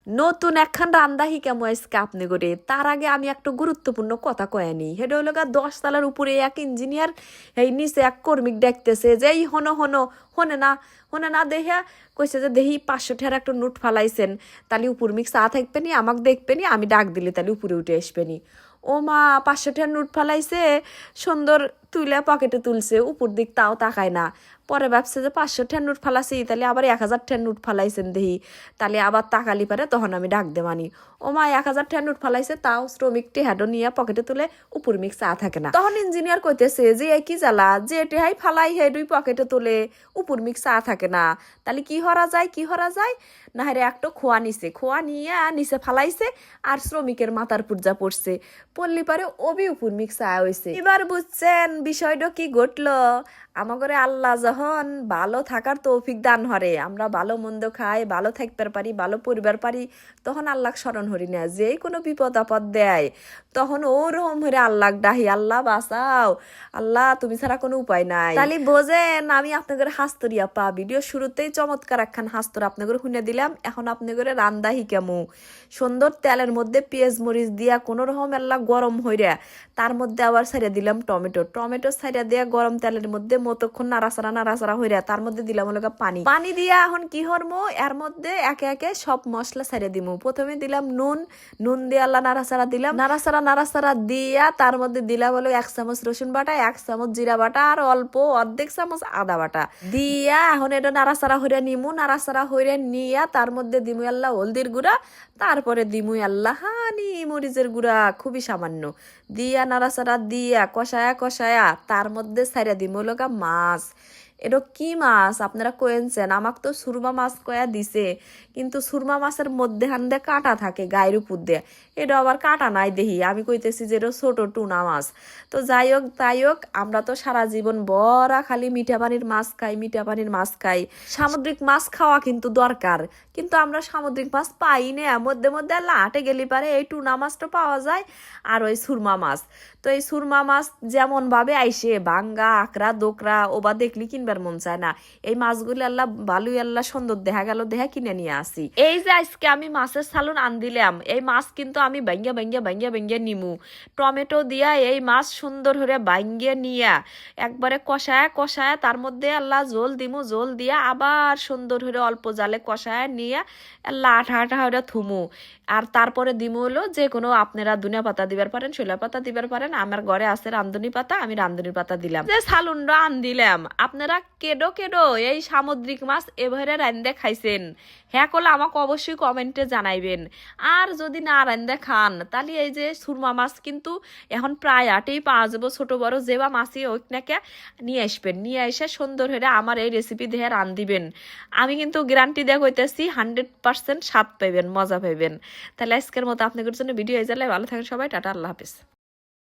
নতুন একখান রান্দা হিকামো আজকে আপনি করে তার আগে আমি একটা গুরুত্বপূর্ণ কথা কয়ানি সেটা হলো 10 তলার উপরে এক ইঞ্জিনিয়ার এই নিচে এক কর্মিক দেখতেছে যে এই হনে না দেখে কইছে যে দেহি 500 টাকার একটা নোট ফালাইছেন তাহলে উপর মিক চা থাকবেনি আমাকে দেখবেনি আমি ডাক দিলে তাহলে উপরে উঠে আসবেনি। ও মা 500 টাকার নোট ফালাইছে সুন্দর তুইলে পকেটে তুলছে উপর দিক তাও তাকায় না। পরে ভাবছে যে 500 টাকার নোট ফালাইছি তাহলে আবার 1000 টাকার নোট ফালাইছেন দেহি তাহলে আবার তাকালি পারে তখন আমি ডাক দে মানি। ও মা 1000 টাকার নোট ফালাইছে তাও শ্রমিক টেহাডো নিয়ে পকেটে তুলে উপর মিক চা থাকে না। তখন ইঞ্জিনিয়ার কইতেছে যে কি জ্বালা যে টেহাই ফালাই হে দুই পকেটে তুলে উপর মিক চা থাকে না তাহলে কি হরা যায় না রে একটা খোয়া নিয়ে নিচে ফালাইছে আর শ্রমিকের মাথার পূজা পড়ছে পড়লি পারে অবি উপর মিক চা হয়েছে। এবার বুঝছেন বিষয়টা কি ঘটলো। আমাগরে আল্লাহ যখন ভালো থাকার তৌফিক দান হরে আমরা ভালো মন্দ খাই ভালো থাকতে পারি ভালো পরিবার পারি তখন আল্লাহ স্মরণ হরি না যে কোনো বিপদ আপদ দেয় তখন ওরকম হরে আল্লাহ ডাহি আল্লাহ বাঁচাও আল্লাহ তুমি ছাড়া কোনো উপায় নাই। তাহলে বোঝেন আমি আপনাদের হাস্তরিয়া পা ভিডিও শুরুতেই চমৎকার একখান হাস্তর আপনাদের শুনে দিলাম। এখন আপনাদের রান্দা হিকামু সুন্দর তেলের মধ্যে পেঁয়াজ মরিচ দিয়া কোনো রকম আল্লাহ গরম হইরা তার মধ্যে আবার ছাড়িয়া দিলাম টমেটো ছাড়িয়া দিয়া গরম তেলের মধ্যে মতক্ষণ নাড়াচাড়া হইরা তার মধ্যে দিলাম পানি দিয়া এখন কি হরমো এর মধ্যে একে একে সব মশলা ছাড়িয়ে দিমু। প্রথমে দিলাম নুন দিয়ে আল্লাহ নাড়াচাড়া দিয়া তার মধ্যে দিলাম 1 চামচ রসুন বাটা 1 চামচ জিরা বাটা আর অল্প অর্ধেক চামচ আদা বাটা দিয়া এখন এটা নাড়াচাড়া হইরা নিয়া তার মধ্যে দিমু আল্লাহ হলদির গুঁড়া তারপরে দিমু আল্লাহ হানি মরিচের গুঁড়া খুবই সামান্য দিয়া নাড়াচাড়া দিয়া কষায়া তার মধ্যে ছাইরা দিমু মাছ। এটা কি মাছ আপনারা কয়েছেন আমাকে তো সুরমা মাছ কয়া দিছে কিন্তু সুরমা মাছের মধ্যে হান্দে কাঁটা থাকে গায়ের উপর দিয়ে এটা আবার কাঁটা নাই দেহি আমি কইতেছি যে এটা ছোট টুনা মাছ। তো যাই হোক আমরা তো সারা জীবন বড়া খালি মিঠা পানির মাছ খাই সামুদ্রিক মাছ খাওয়া কিন্তু দরকার কিন্তু আমরা সামুদ্রিক মাছ পাই না মধ্যে লাটে গেলি পারে এই টুনা মাছটা পাওয়া যায় আর ওই সুরমা মাছ। তো এই সুরমা মাছ যেমন ভাবে আইসে ভাঙ্গা আকড়া দোকরা ওবা দেখলি কিনবার মন চায় না। এই মাছগুলি আল্লাহ ভালোই আল্লাহ সুন্দর দেখা গেল দেখা কিনে নিয়ে আসি। এই যে আজকে আমি মাছের সালুন আন দিলাম এই মাছ কিন্তু আমি ভাঙ্গা নিমু টমেটো দিয়া এই মাছ সুন্দর হয়ে ভাঙ্গিয়ে নিয়া একবারে কষায় তার মধ্যে আল্লাহ জল দিয়া আবার সুন্দর হয়ে অল্প জালে কষায় নিয়ে আল্লাহ আঠা হয়ে থুমু আর তারপরে দিমু হলো যে কোনো আপনারা ধনিয়া পাতা দিবার পারেন শৈলা পাতা দিবার পারেন আমার ঘরে আছে রান্ধনি পাতা আমি রান্ধনির পাতা দিলাম। যে সালুনটা আন দিলাম আপনারা কেডো এই সামুদ্রিক মাছ এভাবে রান্ধে খাইছেন হ্যাঁ করলে আমাকে অবশ্যই কমেন্টে জানাইবেন। আর যদি না রান্ধে খান তাহলে এই যে সুরমা মাছ কিন্তু এখন প্রায় আটেই পাওয়া যাবো ছোট বড় যেবা মাছই হোক নাকি নিয়ে আসবেন নিয়ে এসে সুন্দর হয়ে আমার এই রেসিপি দিয়ে রান্ধিবেন। আমি কিন্তু গ্যারান্টি দিয়ে কইতেছি 100% স্বাদ পাইবেন মজা পাইবেন। তাহলে আজকের মতো আপনাদের জন্য ভিডিও হয়ে যাবে ভালো থাকেন সবাই টাটা আল্লাহ হাফেজ।